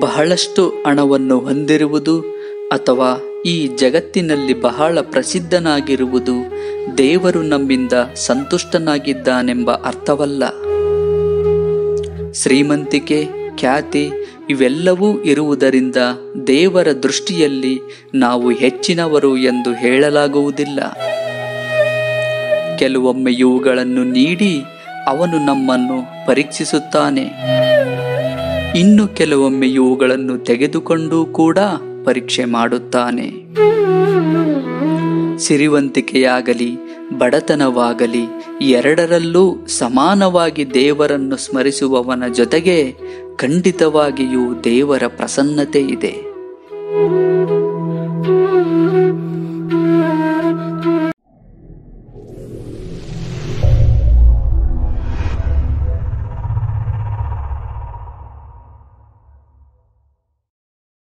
ಬಹಳಷ್ಟು ಹಣವನ್ನು ಹೊಂದಿರುವುದು ಅಥವಾ ಈ ಜಗತ್ತಿನಲ್ಲಿ ಬಹಳ ಪ್ರಸಿದ್ಧನಾಗಿರುವುದು ದೇವರು ನಮ್ಮಿಂದ ಸಂತುಷ್ಟನಾಗಿದ್ದಾನೆಂಬ ಅರ್ಥವಲ್ಲ. ಶ್ರೀಮಂತಿಕೆ, ಖ್ಯಾತಿ ಇವೆಲ್ಲವೂ ಇರುವುದರಿಂದ ದೇವರ ದೃಷ್ಟಿಯಲ್ಲಿ ನಾವು ಹೆಚ್ಚಿನವರು ಎಂದು ಹೇಳಲಾಗುವುದಿಲ್ಲ. ಕೆಲವೊಮ್ಮೆ ಇವುಗಳನ್ನು ನೀಡಿ ಅವನು ನಮ್ಮನ್ನು ಪರೀಕ್ಷಿಸುತ್ತಾನೆ. ಇನ್ನು ಕೆಲವೊಮ್ಮೆ ಇವುಗಳನ್ನು ತೆಗೆದುಕೊಂಡು ಕೂಡ ಪರೀಕ್ಷೆ ಮಾಡುತ್ತಾನೆ. ಸಿರಿವಂತಿಕೆಯಾಗಲಿ ಬಡತನವಾಗಲಿ ಎರಡರಲ್ಲೂ ಸಮಾನವಾಗಿ ದೇವರನ್ನು ಸ್ಮರಿಸುವವನ ಜೊತೆಗೆ ಖಂಡಿತವಾಗಿಯೂ ದೇವರ ಪ್ರಸನ್ನತೆ ಇದೆ.